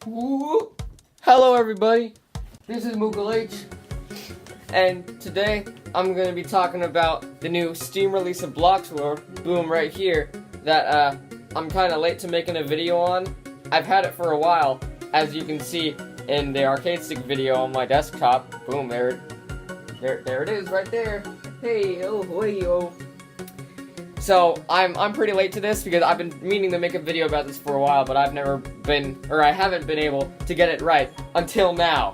Woo! Hello everybody, this is Mookal H, and today I'm going to be talking about the new Steam release of Blocksworld, boom, right here, that I'm kind of late to making a video on. I've had it for a while, as you can see in the arcade stick video on my desktop. Boom, there it is right there. Hey, oh, hey, oh. So, I'm pretty late to this because I've been meaning to make a video about this for a while, but I haven't been able to get it right until now.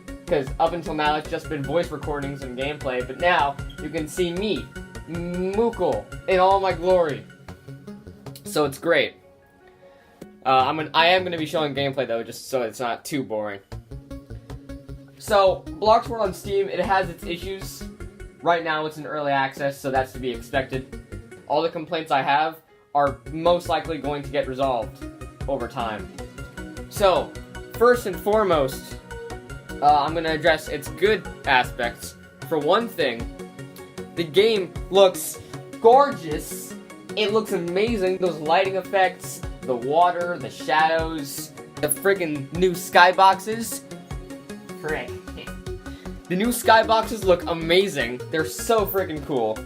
Because up until now, it's just been voice recordings and gameplay, but now you can see me, Mookal, in all my glory. So it's great. I am gonna be showing gameplay though, just so it's not too boring. So, Blocksworld on Steam, it has its issues. Right now, it's in early access, so that's to be expected. All the complaints I have are most likely going to get resolved over time. So, first and foremost, I'm going to address its good aspects. For one thing, the game looks gorgeous. It looks amazing. Those lighting effects, the water, the shadows, the friggin' new skyboxes. Frick. The new skyboxes look amazing. They're so friggin' cool.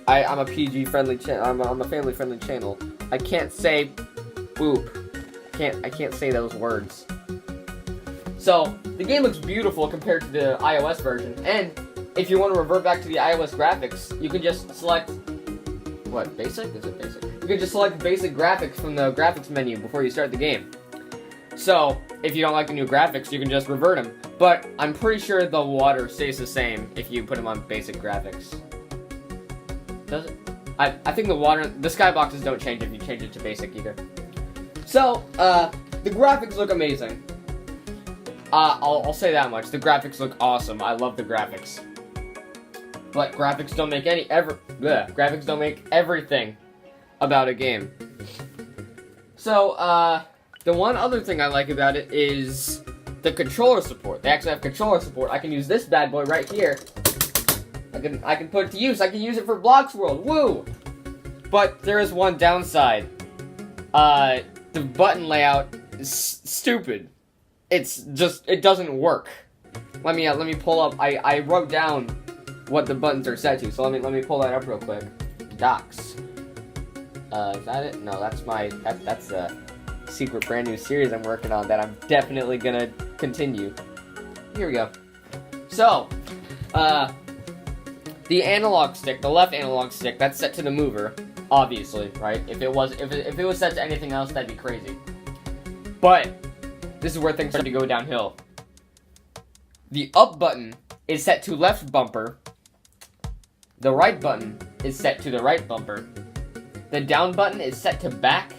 I'm a PG-friendly channel. I'm a family-friendly channel. I can't say boop. I can't say those words. So, the game looks beautiful compared to the iOS version, and if you want to revert back to the iOS graphics, you can just select... What, basic? Is it basic? You can just select basic graphics from the graphics menu before you start the game. So, if you don't like the new graphics, you can just revert them. But I'm pretty sure the water stays the same if you put them on basic graphics. Does it? I think the skyboxes don't change if you change it to basic either. So, the graphics look amazing. I'll say that much. The graphics look awesome. I love the graphics. But graphics don't make graphics don't make everything about a game. So, the one other thing I like about it is the controller support. They actually have controller support. I can use this bad boy right here. I can put it to use. I can use it for Blocksworld. Woo! But there is one downside. The button layout is stupid. It doesn't work. Let me pull up. I wrote down what the buttons are set to. So let me pull that up real quick. Docks. Is that it? No, that's a secret brand new series I'm working on that I'm definitely gonna continue. Here we go. So, the analog stick, the left analog stick, that's set to the mover, obviously, right? If it was set to anything else, that'd be crazy. But this is where things start to go downhill. The up button is set to left bumper. The right button is set to the right bumper. The down button is set to back,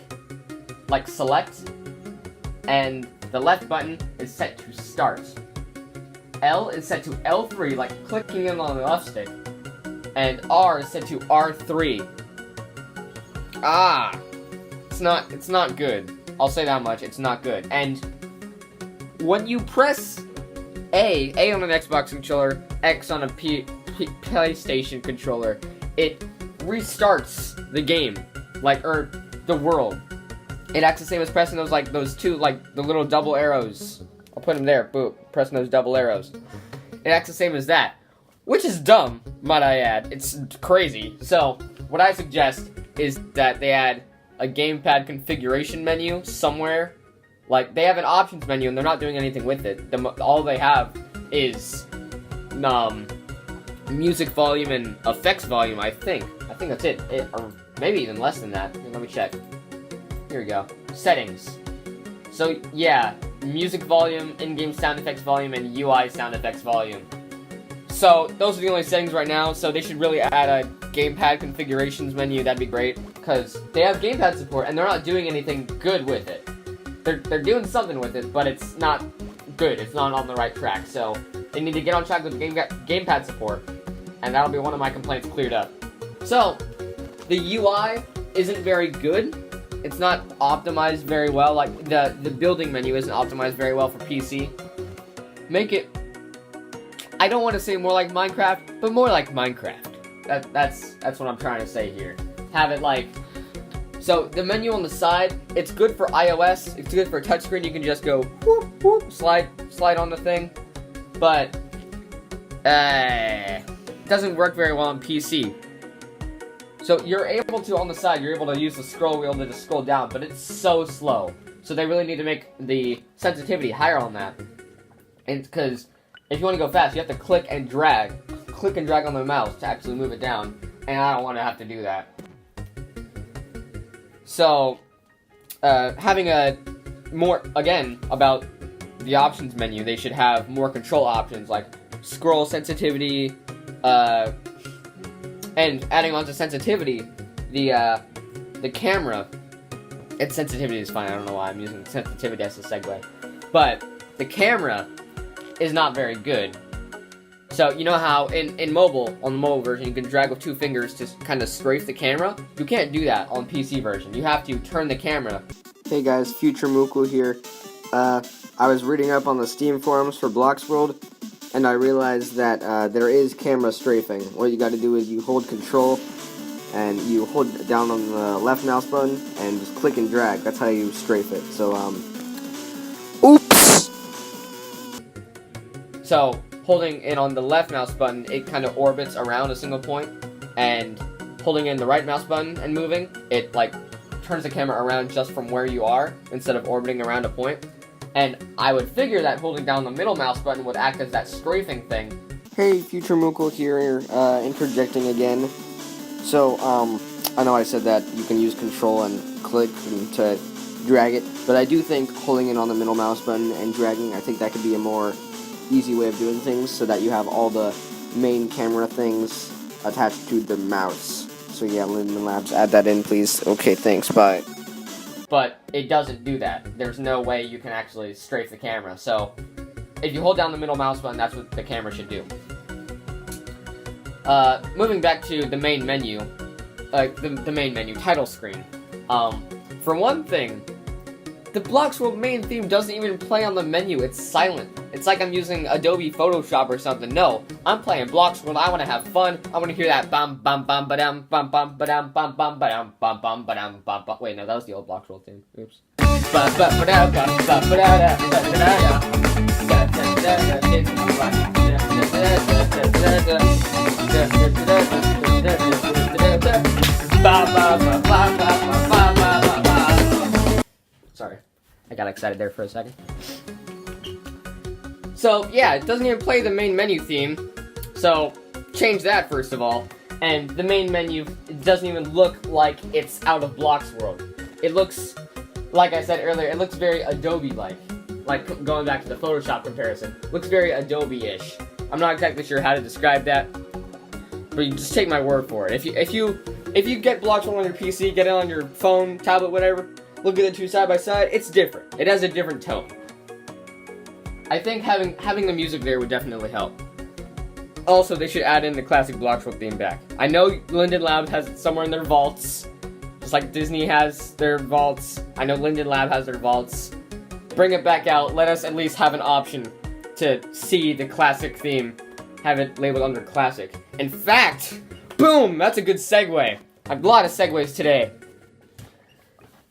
like select, and the left button is set to start. L is set to L3, like clicking in on the left stick, and R is set to R3. It's not good. I'll say that much, it's not good. And when you press A on an Xbox controller, X on a PlayStation controller, it restarts the game, or the world. It acts the same as pressing those two, the little double arrows. I'll put them there, boop, pressing those double arrows. It acts the same as that, which is dumb, might I add. It's crazy. So, what I suggest is that they add a gamepad configuration menu somewhere. Like, they have an options menu and they're not doing anything with it. All they have is, music volume and effects volume, I think. I think that's it. Or maybe even less than that. Let me check. Here we go. Settings. So, yeah, music volume, in-game sound effects volume, and UI sound effects volume. So, those are the only settings right now, so they should really add a gamepad configurations menu. That'd be great, because they have gamepad support, and they're not doing anything good with it. They're doing something with it, but it's not good. It's not on the right track, so they need to get on track with gamepad support, and that'll be one of my complaints cleared up. So, the UI isn't very good. It's not optimized very well. Like, the building menu isn't optimized very well for PC. Make it, I don't want to say more like Minecraft, but more like Minecraft. That's what I'm trying to say here. Have it So the menu on the side, it's good for iOS. It's good for touchscreen. You can just go whoop, whoop, slide on the thing. But it doesn't work very well on PC. So you're able to, on the side, you're able to use the scroll wheel to just scroll down, but it's so slow. So they really need to make the sensitivity higher on that. And because if you want to go fast, you have to click and drag on the mouse to actually move it down. And I don't want to have to do that. So, having again, about the options menu, they should have more control options, like scroll sensitivity, and adding on to sensitivity, the camera, its sensitivity is fine, I don't know why I'm using sensitivity as a segue, but the camera is not very good. So, you know how in mobile, on the mobile version, you can drag with 2 fingers to kind of strafe the camera? You can't do that on PC version. You have to turn the camera. Hey guys, Future Mookal here. I was reading up on the Steam forums for Blocksworld, and I realized that there is camera strafing. What you gotta do is you hold control, and you hold down on the left mouse button, and just click and drag. That's how you strafe it. So, oops! So, holding in on the left mouse button, it kind of orbits around a single point, and holding in the right mouse button and moving, it like turns the camera around just from where you are instead of orbiting around a point. And I would figure that holding down the middle mouse button would act as that strafing thing. Hey, Future Mookal here, interjecting again. So, I know I said that you can use control and click and to drag it, but I do think holding in on the middle mouse button and dragging, I think that could be a more easy way of doing things so that you have all the main camera things attached to the mouse. So yeah, Linden Labs, add that in, please. Okay, thanks, bye. But it doesn't do that. There's no way you can actually strafe the camera. So if you hold down the middle mouse button, that's what the camera should do. Moving back to the main menu, the main menu, title screen. For one thing, the Blocksworld main theme doesn't even play on the menu, it's silent. It's like I'm using Adobe Photoshop or something. No, I'm playing Blocksworld, I want to have fun, I want to hear that bum bum bum ba-dum bum bum ba-dum bum bum ba-dum bum bum ba-dum bum bum. Wait, no, that was the old Blocksworld theme. Oops. Sorry, I got excited there for a second. So, yeah, it doesn't even play the main menu theme, so change that first of all. And the main menu doesn't even look like it's out of Blocksworld. It looks, like I said earlier, it looks very Adobe-like. Like, going back to the Photoshop comparison. Looks very Adobe-ish. I'm not exactly sure how to describe that, but you just take my word for it. If you get Blocksworld on your PC, get it on your phone, tablet, whatever, look at the two side by side, it's different. It has a different tone. I think having the music there would definitely help. Also, they should add in the classic Blocksworld theme back. I know Linden Lab has it somewhere in their vaults, just like Disney has their vaults. I know Linden Lab has their vaults. Bring it back out. Let us at least have an option to see the classic theme. Have it labeled under classic. In fact, boom! That's a good segue. I have a lot of segues today.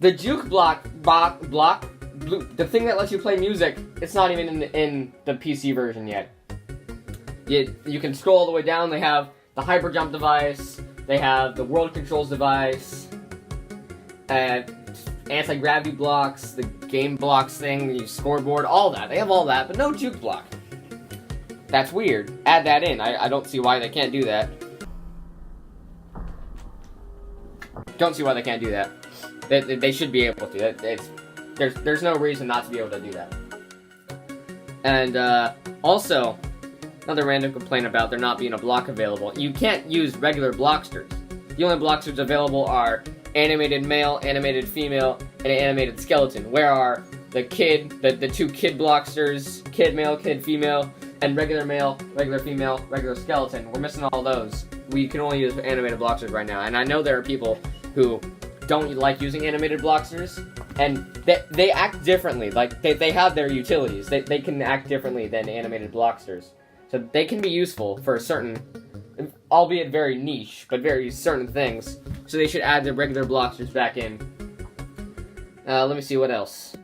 The juke block, the thing that lets you play music, it's not even in the PC version yet. You can scroll all the way down. They have the hyper jump device. They have the world controls device. Anti-gravity blocks, the game blocks thing, the scoreboard, all that. They have all that, but no juke block. That's weird. Add that in. I don't see why they can't do that. Don't see why they can't do that. They should be able to. There's no reason not to be able to do that. And also, another random complaint about there not being a block available. You can't use regular Blocksters. The only Blocksters available are animated male, animated female, and an animated skeleton. Where are the two kid Blocksters, kid male, kid female, and regular male, regular female, regular skeleton? We're missing all those. We can only use animated Blocksters right now. And I know there are people who don't like using animated Blocksters, and they act differently. Like, they have their utilities. They can act differently than animated Blocksters. So they can be useful for certain albeit very niche, but very certain things. So they should add the regular Blocksters back in. Let me see what else.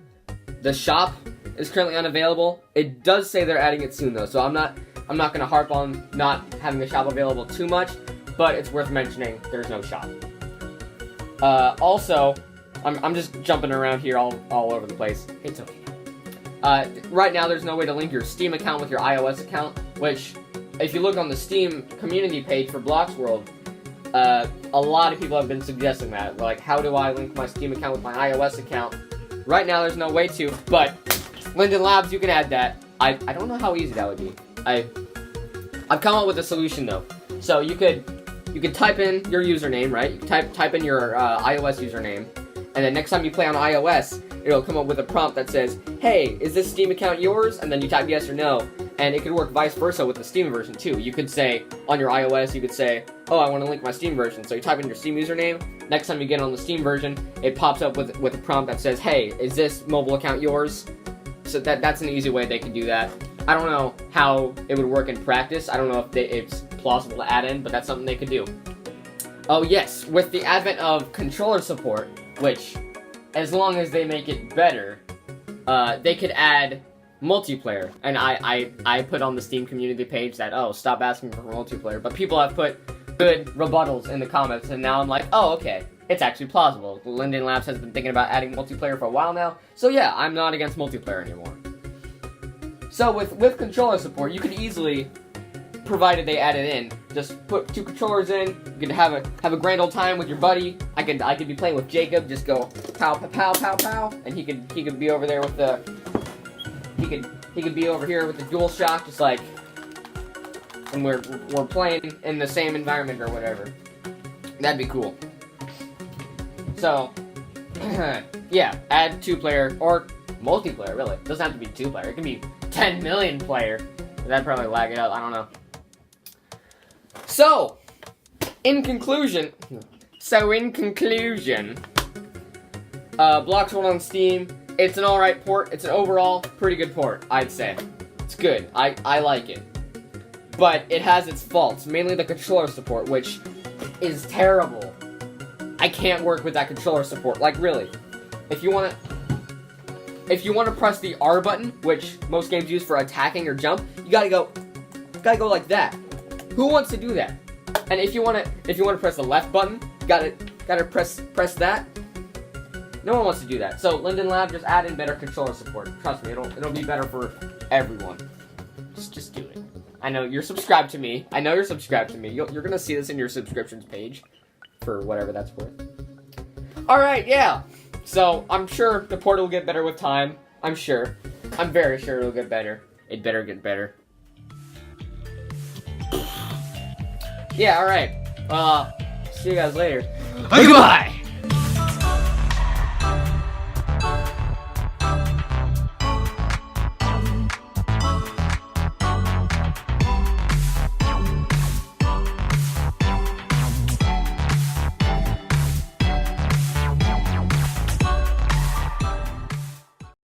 The shop is currently unavailable. It does say they're adding it soon though, so I'm not gonna harp on not having the shop available too much, but it's worth mentioning there's no shop. Also, I'm just jumping around here all over the place. It's okay. Right now there's no way to link your Steam account with your iOS account, which, if you look on the Steam community page for Blocksworld, a lot of people have been suggesting that. Like, how do I link my Steam account with my iOS account? Right now there's no way to, but Linden Labs, you can add that. I don't know how easy that would be. I've come up with a solution though. So you could type in your username, right? You can type in your iOS username, and then next time you play on iOS, it'll come up with a prompt that says, "Hey, is this Steam account yours?" And then you type yes or no. And it could work vice versa with the Steam version too. You could say on your iOS, you could say, "Oh, I want to link my Steam version." So you type in your Steam username. Next time you get on the Steam version, it pops up with a prompt that says, "Hey, is this mobile account yours?" So that's an easy way they can do that. I don't know how it would work in practice. I don't know if it's plausible to add in, but that's something they could do. Oh yes, with the advent of controller support, which, as long as they make it better, they could add multiplayer. And I put on the Steam community page that, oh, stop asking for multiplayer. But people have put good rebuttals in the comments, and now I'm like, oh, okay, it's actually plausible. Linden Labs has been thinking about adding multiplayer for a while now, so yeah, I'm not against multiplayer anymore. So with controller support, you could easily, provided they add it in, just put 2 controllers in. You could have a grand old time with your buddy. I could be playing with Jacob, just go pow pow pow pow pow, and he could be over there with the he could be over here with the DualShock, just like, and we're playing in the same environment or whatever. That'd be cool. So yeah, add 2-player or multiplayer. Really, it doesn't have to be 2-player. It can be 10 million player. That'd probably lag it out. I don't know. So, in conclusion, Blocksworld on Steam, it's an alright port. It's an overall pretty good port, I'd say. It's good. I like it. But it has its faults, mainly the controller support, which is terrible. I can't work with that controller support. Like, really. If you want to press the R button, which most games use for attacking or jump, you gotta go like that. Who wants to do that? And if you wanna press the left button, gotta press that. No one wants to do that. So Linden Lab, just add in better controller support. Trust me, it'll be better for everyone. Just do it. I know you're subscribed to me. You're gonna see this in your subscriptions page, for whatever that's worth. All right, yeah. So I'm sure the port will get better with time. I'm very sure it'll get better. It better get better. Yeah, alright. See you guys later. Goodbye!